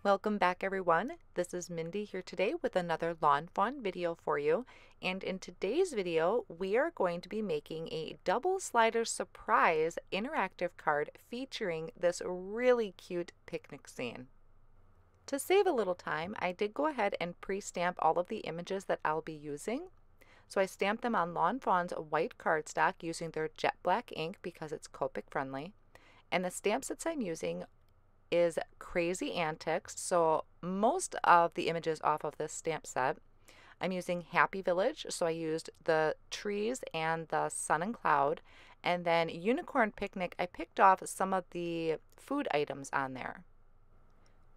Welcome back everyone. This is Mindy here today with another Lawn Fawn video for you. And in today's video, we are going to be making a double slider surprise interactive card featuring this really cute picnic scene. To save a little time, I did go ahead and pre-stamp all of the images that I'll be using. So I stamped them on Lawn Fawn's white cardstock using their jet black ink because it's copic friendly. And the stamp sets I'm using is Crazy Antics, so most of the images off of this stamp set. I'm using Happy Village, so I used the trees and the sun and cloud, and then Unicorn Picnic, I picked off some of the food items on there.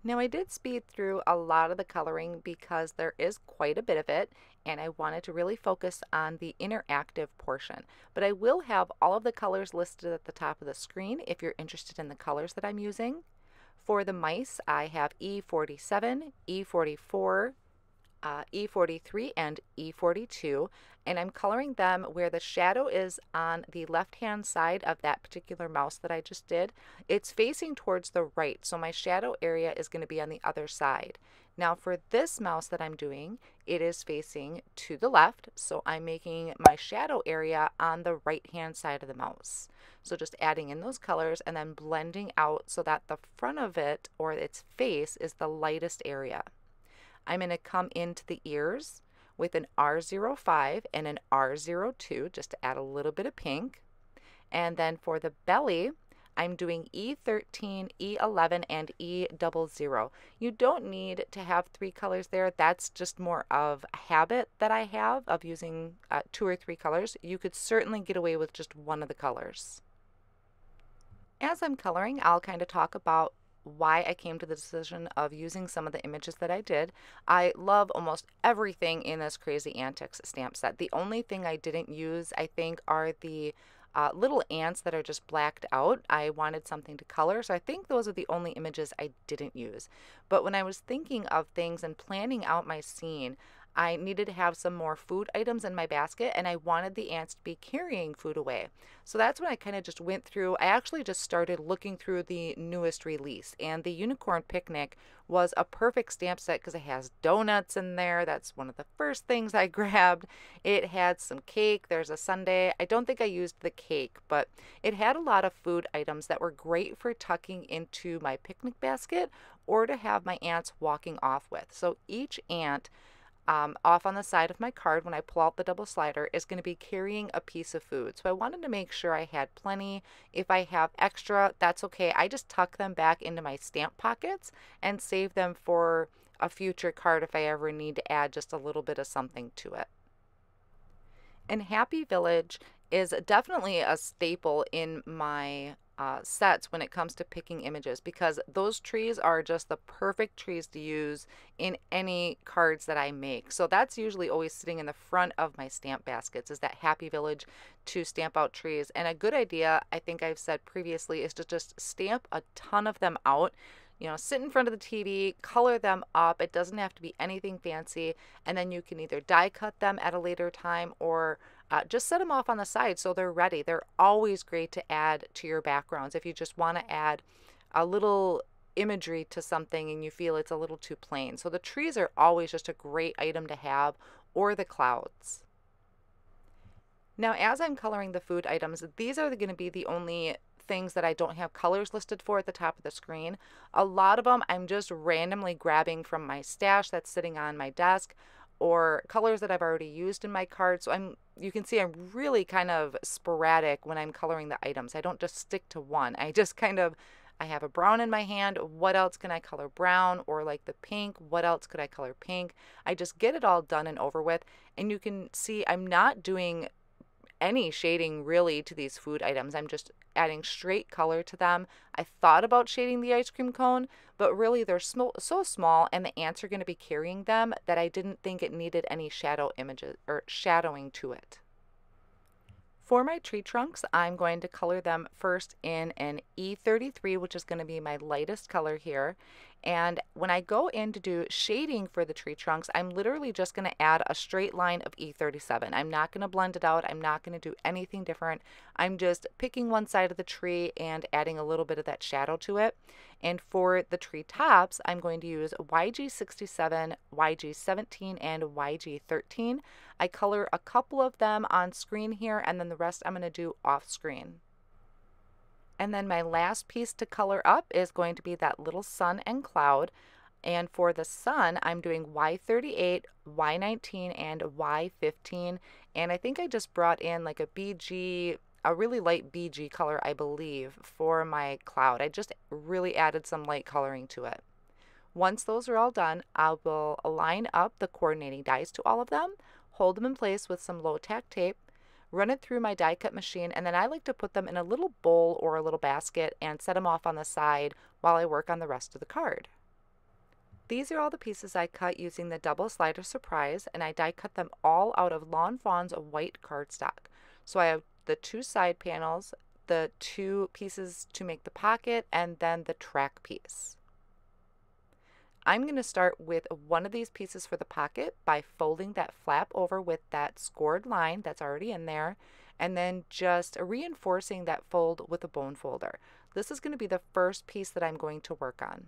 Now I did speed through a lot of the coloring because there is quite a bit of it, and I wanted to really focus on the interactive portion. But I will have all of the colors listed at the top of the screen if you're interested in the colors that I'm using. For the mice, I have E47, E44, E43, and E42, and I'm coloring them where the shadow is on the left-hand side of that particular mouse that I just did. It's facing towards the right, so my shadow area is going to be on the other side. Now for this mouse that I'm doing, it is facing to the left, so I'm making my shadow area on the right-hand side of the mouse. So just adding in those colors and then blending out so that the front of it, or its face, is the lightest area. I'm going to come into the ears with an R05 and an R02 just to add a little bit of pink. And then for the belly, I'm doing E13, E11, and E00. You don't need to have three colors there. That's just more of a habit that I have of using 2 or 3 colors. You could certainly get away with just one of the colors. As I'm coloring, I'll kind of talk about why I came to the decision of using some of the images that I did. I love almost everything in this Crazy Antics stamp set. The only thing I didn't use, I think, are the little ants that are just blacked out. I wanted something to color, so I think those are the only images I didn't use. But when I was thinking of things and planning out my scene, I needed to have some more food items in my basket, and I wanted the ants to be carrying food away. So that's when I kind of just went through. I actually just started looking through the newest release, and the Unicorn Picnic was a perfect stamp set because it has donuts in there. That's one of the first things I grabbed. It had some cake. There's a sundae. I don't think I used the cake, but it had a lot of food items that were great for tucking into my picnic basket or to have my ants walking off with. So each ant off on the side of my card when I pull out the double slider is going to be carrying a piece of food. So I wanted to make sure I had plenty. If I have extra, that's okay. I just tuck them back into my stamp pockets and save them for a future card if I ever need to add just a little bit of something to it. And Happy Village is definitely a staple in my sets when it comes to picking images, because those trees are just the perfect trees to use in any cards that I make. So that's usually always sitting in the front of my stamp baskets, is that Happy Village to stamp out trees. And a good idea, I think I've said previously, is to just stamp a ton of them out. You know, sit in front of the TV, color them up. It doesn't have to be anything fancy. And then you can either die cut them at a later time or just set them off on the side so they're ready. They're always great to add to your backgrounds if you just want to add a little imagery to something and you feel it's a little too plain. So the trees are always just a great item to have, or the clouds. Now, as I'm coloring the food items, these are going to be the only things that I don't have colors listed for at the top of the screen. A lot of them I'm just randomly grabbing from my stash that's sitting on my desk, or colors that I've already used in my card. So you can see I'm really kind of sporadic when I'm coloring the items. I don't just stick to one. I just I have a brown in my hand. What else can I color brown? Or like the pink, what else could I color pink? I just get it all done and over with. And you can see I'm not doing any shading really to these food items. I'm just adding straight color to them. I thought about shading the ice cream cone, but really they're so small and the ants are going to be carrying them that I didn't think it needed any shadow images or shadowing to it. For my tree trunks, I'm going to color them first in an E33, which is going to be my lightest color here. And when I go in to do shading for the tree trunks, I'm literally just going to add a straight line of E37. I'm not going to blend it out. I'm not going to do anything different. I'm just picking one side of the tree and adding a little bit of that shadow to it. And for the tree tops, I'm going to use YG67, YG17, and YG13. I color a couple of them on screen here, and then the rest I'm going to do off screen. And then my last piece to color up is going to be that little sun and cloud. And for the sun, I'm doing Y38, Y19, and Y15. And I think I just brought in like a BG, a really light BG color, I believe, for my cloud. I just really added some light coloring to it. Once those are all done, I will line up the coordinating dies to all of them, hold them in place with some low tack tape, run it through my die cut machine, and then I like to put them in a little bowl or a little basket and set them off on the side while I work on the rest of the card. These are all the pieces I cut using the double slider surprise, and I die cut them all out of Lawn Fawn's white cardstock. So I have the two side panels, the two pieces to make the pocket, and then the track piece. I'm going to start with one of these pieces for the pocket by folding that flap over with that scored line that's already in there, and then just reinforcing that fold with a bone folder. This is going to be the first piece that I'm going to work on.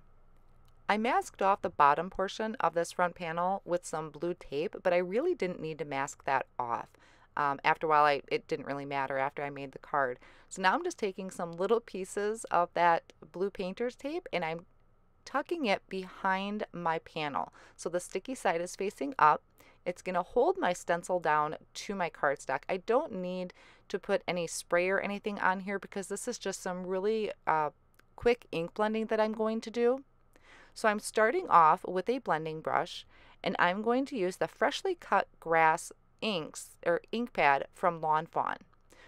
I masked off the bottom portion of this front panel with some blue tape, but I really didn't need to mask that off. After a while, it didn't really matter after I made the card. So now I'm just taking some little pieces of that blue painter's tape and I'm tucking it behind my panel. So the sticky side is facing up. It's going to hold my stencil down to my cardstock. I don't need to put any spray or anything on here because this is just some really quick ink blending that I'm going to do. So I'm starting off with a blending brush and I'm going to use the freshly cut grass inks or ink pad from Lawn Fawn.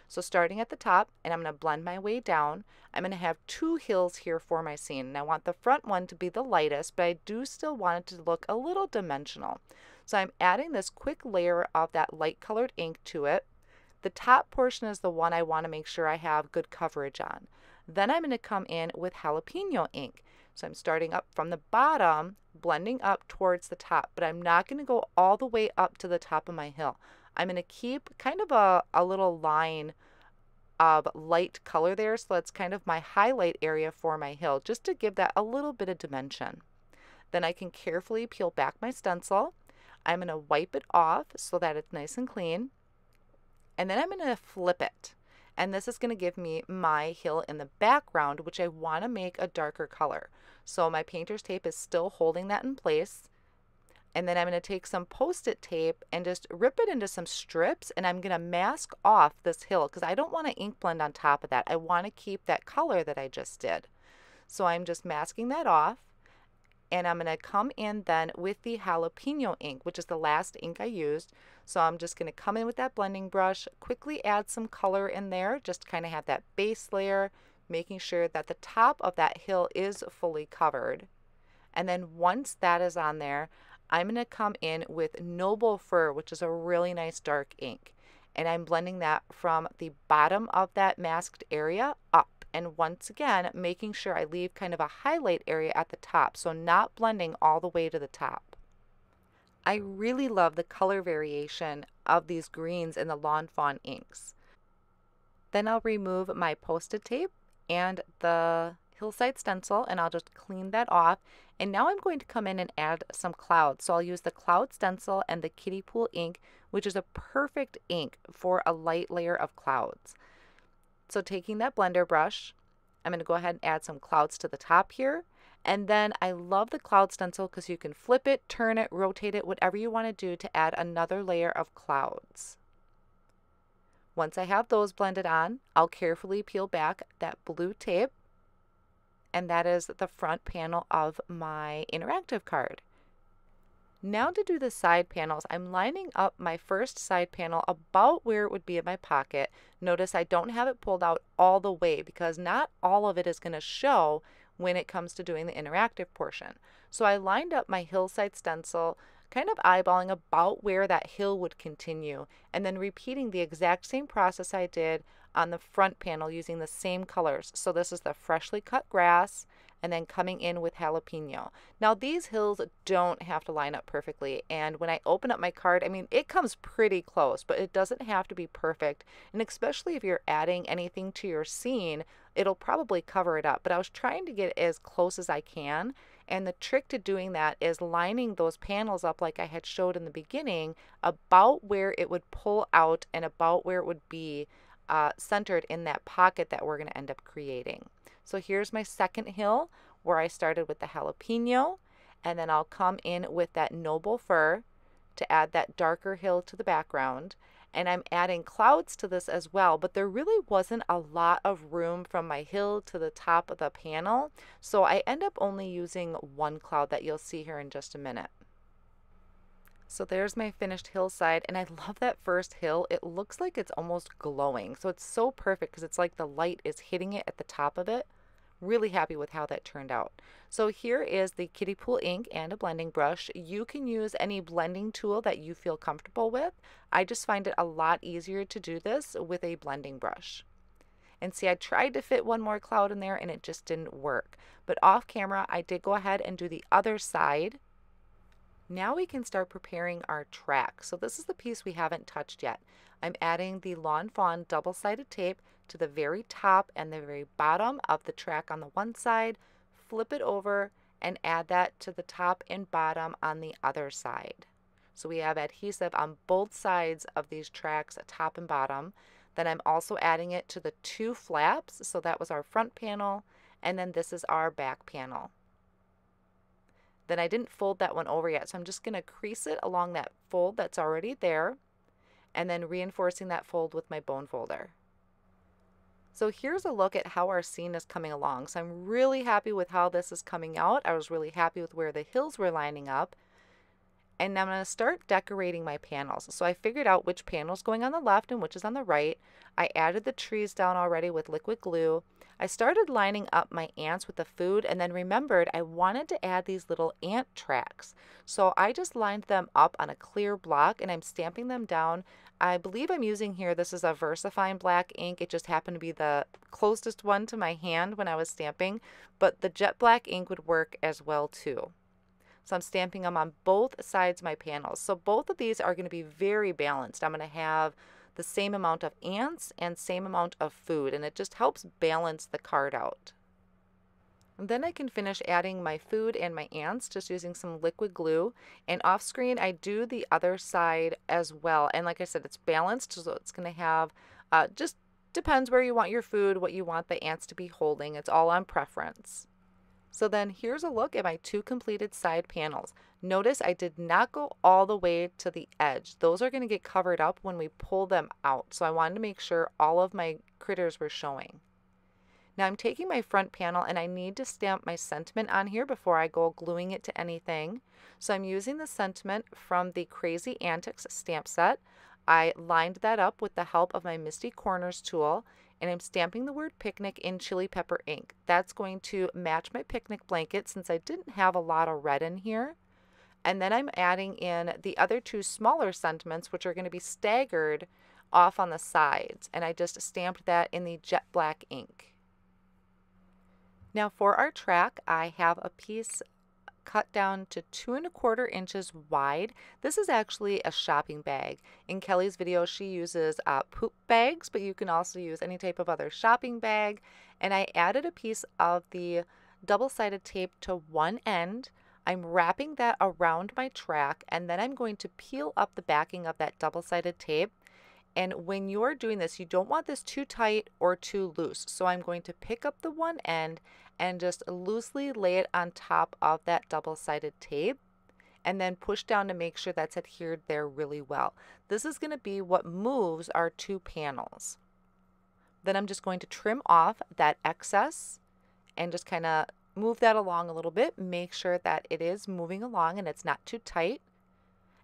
So starting at the top, and I'm going to blend my way down. I'm going to have two hills here for my scene, and I want the front one to be the lightest, but I do still want it to look a little dimensional. So I'm adding this quick layer of that light colored ink to it. The top portion is the one I want to make sure I have good coverage on. Then I'm going to come in with jalapeño ink. So I'm starting up from the bottom, blending up towards the top, but I'm not going to go all the way up to the top of my hill. I'm going to keep kind of a little line of light color there, so that's kind of my highlight area for my hill, just to give that a little bit of dimension. Then I can carefully peel back my stencil. I'm going to wipe it off so that it's nice and clean. And then I'm going to flip it. And this is going to give me my hill in the background, which I want to make a darker color. So my painter's tape is still holding that in place. And then I'm going to take some Post-it tape and just rip it into some strips, and I'm going to mask off this hill because I don't want to ink blend on top of that. I want to keep that color that I just did. So I'm just masking that off, and I'm going to come in then with the jalapeño ink, which is the last ink I used. So I'm just going to come in with that blending brush, quickly add some color in there, just kind of have that base layer, making sure that the top of that hill is fully covered. And then once that is on there, I'm going to come in with Noble Fur, which is a really nice dark ink. And I'm blending that from the bottom of that masked area up. And once again, making sure I leave kind of a highlight area at the top, so not blending all the way to the top. I really love the color variation of these greens in the Lawn Fawn inks. Then I'll remove my Post-it tape and the hillside stencil, and I'll just clean that off. And now I'm going to come in and add some clouds. So I'll use the cloud stencil and the kiddie pool ink, which is a perfect ink for a light layer of clouds. So taking that blender brush, I'm going to go ahead and add some clouds to the top here. And then I love the cloud stencil because you can flip it, turn it, rotate it, whatever you want to do to add another layer of clouds. Once I have those blended on, I'll carefully peel back that blue tape. And that is the front panel of my interactive card. Now to do the side panels, I'm lining up my first side panel about where it would be in my pocket. Notice I don't have it pulled out all the way because not all of it is going to show when it comes to doing the interactive portion. So I lined up my hillside stencil, kind of eyeballing about where that hill would continue, and then repeating the exact same process I did on the front panel using the same colors. So this is the freshly cut grass, and then coming in with jalapeño. Now these hills don't have to line up perfectly, and when I open up my card, I mean, it comes pretty close, but it doesn't have to be perfect. And especially if you're adding anything to your scene, it'll probably cover it up. But I was trying to get as close as I can, and the trick to doing that is lining those panels up like I had showed in the beginning, about where it would pull out and about where it would be centered in that pocket that we're going to end up creating. So here's my second hill where I started with the jalapeno, and then I'll come in with that noble fir to add that darker hill to the background. And I'm adding clouds to this as well, but there really wasn't a lot of room from my hill to the top of the panel, so I end up only using one cloud that you'll see here in just a minute. So there's my finished hillside, and I love that first hill. It looks like it's almost glowing, so it's so perfect because it's like the light is hitting it at the top of it. Really happy with how that turned out. So here is the kiddie pool ink and a blending brush. You can use any blending tool that you feel comfortable with. I just find it a lot easier to do this with a blending brush. And see, I tried to fit one more cloud in there and it just didn't work. But off camera, I did go ahead and do the other side. Now we can start preparing our track. So this is the piece we haven't touched yet. I'm adding the Lawn Fawn double-sided tape to the very top and the very bottom of the track on the one side, flip it over, and add that to the top and bottom on the other side. So we have adhesive on both sides of these tracks, top and bottom. Then I'm also adding it to the two flaps. So that was our front panel, and then this is our back panel. Then I didn't fold that one over yet, so I'm just going to crease it along that fold that's already there, and then reinforcing that fold with my bone folder. So here's a look at how our scene is coming along. So I'm really happy with how this is coming out. I was really happy with where the hills were lining up. And now I'm going to start decorating my panels. So I figured out which panel is going on the left and which is on the right. I added the trees down already with liquid glue. I started lining up my ants with the food and then remembered I wanted to add these little ant tracks. So I just lined them up on a clear block and I'm stamping them down. I believe I'm using here, this is a VersaFine black ink. It just happened to be the closest one to my hand when I was stamping, but the jet black ink would work as well too. So I'm stamping them on both sides of my panels. So both of these are going to be very balanced. I'm going to have the same amount of ants and same amount of food, and it just helps balance the card out. And then I can finish adding my food and my ants just using some liquid glue. And off screen, I do the other side as well. And like I said, it's balanced, so it's going to have, just depends where you want your food, what you want the ants to be holding. It's all on preference. So then here's a look at my two completed side panels. Notice I did not go all the way to the edge. Those are going to get covered up when we pull them out. So I wanted to make sure all of my critters were showing. Now I'm taking my front panel and I need to stamp my sentiment on here before I go gluing it to anything. So I'm using the sentiment from the Crazy Antics stamp set. I lined that up with the help of my Misty Corners tool, and I'm stamping the word picnic in chili pepper ink. That's going to match my picnic blanket since I didn't have a lot of red in here. And then I'm adding in the other two smaller sentiments, which are going to be staggered off on the sides. And I just stamped that in the jet black ink. Now for our track, I have a piece cut down to 2¼ inches wide. This is actually a shopping bag. In Kelly's video, she uses poop bags, but you can also use any type of other shopping bag. And I added a piece of the double-sided tape to one end. I'm wrapping that around my track, and then I'm going to peel up the backing of that double-sided tape. And when you're doing this, you don't want this too tight or too loose. So I'm going to pick up the one end and just loosely lay it on top of that double-sided tape and then push down to make sure that's adhered there really well. This is going to be what moves our two panels. Then I'm just going to trim off that excess and just kind of move that along a little bit. Make sure that it is moving along and it's not too tight.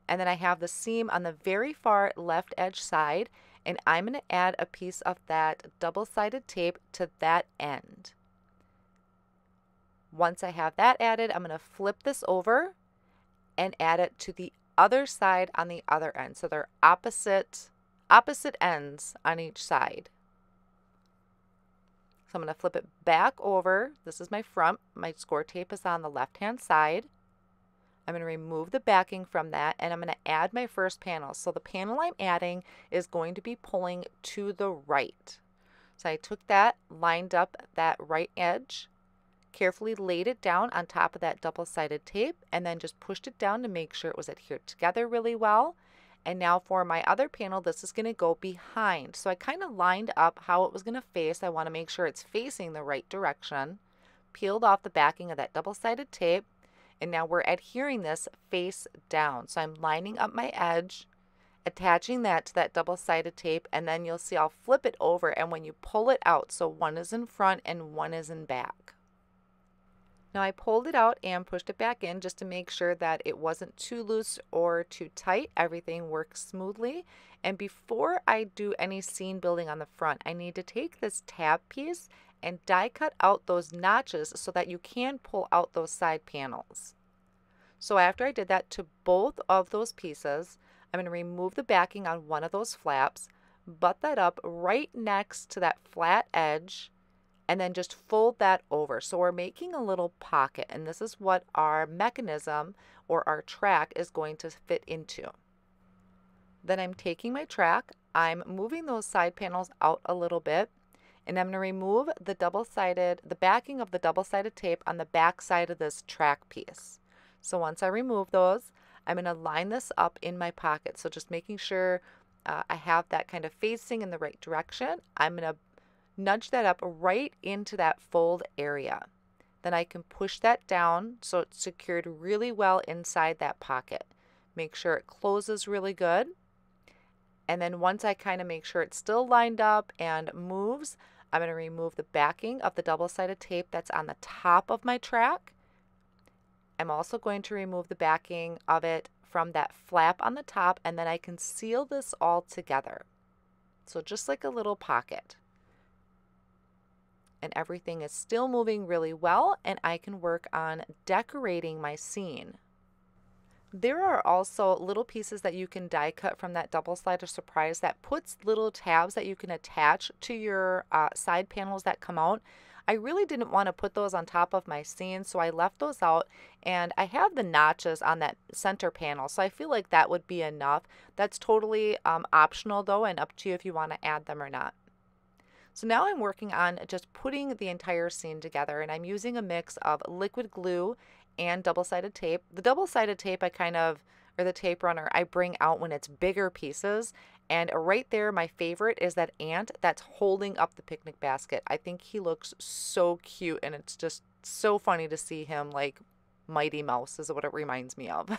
And then I have the seam on the very far left edge side, and I'm going to add a piece of that double-sided tape to that end. Once I have that added, I'm going to flip this over and add it to the other side on the other end. So they're opposite ends on each side. So I'm going to flip it back over. This is my front. My score tape is on the left-hand side. I'm going to remove the backing from that, and I'm going to add my first panel. So the panel I'm adding is going to be pulling to the right. So I took that, lined up that right edge, carefully laid it down on top of that double-sided tape, and then just pushed it down to make sure it was adhered together really well. And now for my other panel, this is going to go behind. So I kind of lined up how it was going to face. I want to make sure it's facing the right direction. Peeled off the backing of that double-sided tape. And now we're adhering this face down. So I'm lining up my edge, attaching that to that double-sided tape, and then you'll see I'll flip it over, and when you pull it out, so one is in front and one is in back. Now I pulled it out and pushed it back in just to make sure that it wasn't too loose or too tight. Everything works smoothly. And before I do any scene building on the front, I need to take this tab piece and die cut out those notches so that you can pull out those side panels. So after I did that to both of those pieces, I'm going to remove the backing on one of those flaps, butt that up right next to that flat edge, and then just fold that over. So we're making a little pocket, and this is what our mechanism or our track is going to fit into. Then I'm taking my track, I'm moving those side panels out a little bit, and I'm going to remove the backing of the double-sided tape on the back side of this track piece. So once I remove those, I'm going to line this up in my pocket. So just making sure I have that kind of facing in the right direction. I'm going to nudge that up right into that fold area. Then I can push that down so it's secured really well inside that pocket. Make sure it closes really good. And then once I kind of make sure it's still lined up and moves, I'm going to remove the backing of the double-sided tape that's on the top of my track. I'm also going to remove the backing of it from that flap on the top, and then I can seal this all together. So just like a little pocket. And everything is still moving really well, and I can work on decorating my scene. There are also little pieces that you can die cut from that double slider surprise that puts little tabs that you can attach to your side panels that come out. I really didn't want to put those on top of my scene, so I left those out, and I have the notches on that center panel, so I feel like that would be enough. That's totally optional though, and up to you if you want to add them or not. So now I'm working on just putting the entire scene together, and I'm using a mix of liquid glue and double-sided tape. The double-sided tape or the tape runner, I bring out when it's bigger pieces. And right there, my favorite is that ant that's holding up the picnic basket. I think he looks so cute, and it's just so funny to see him like Mighty Mouse is what it reminds me of.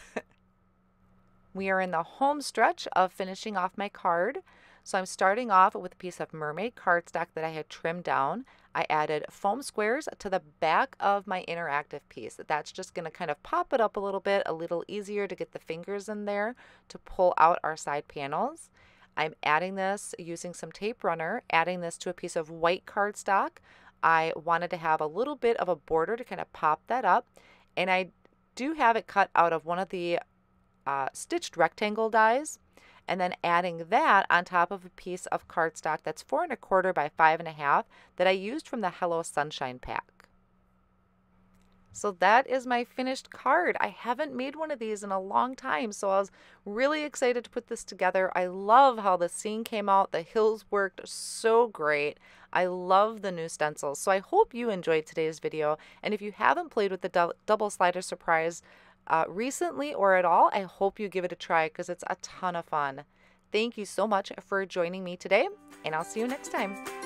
We are in the home stretch of finishing off my card. So I'm starting off with a piece of mermaid cardstock that I had trimmed down. I added foam squares to the back of my interactive piece. That's just going to kind of pop it up a little easier to get the fingers in there to pull out our side panels. I'm adding this using some tape runner, adding this to a piece of white cardstock. I wanted to have a little bit of a border to kind of pop that up, and I do have it cut out of one of the stitched rectangle dies, and then adding that on top of a piece of cardstock that's 4 1/4 by 5 1/2 that I used from the Hello Sunshine pack. So that is my finished card. I haven't made one of these in a long time, so I was really excited to put this together. I love how the scene came out. The hills worked so great. I love the new stencils. So I hope you enjoyed today's video. And if you haven't played with the double slider surprise recently or at all, I hope you give it a try because it's a ton of fun. Thank you so much for joining me today, and I'll see you next time.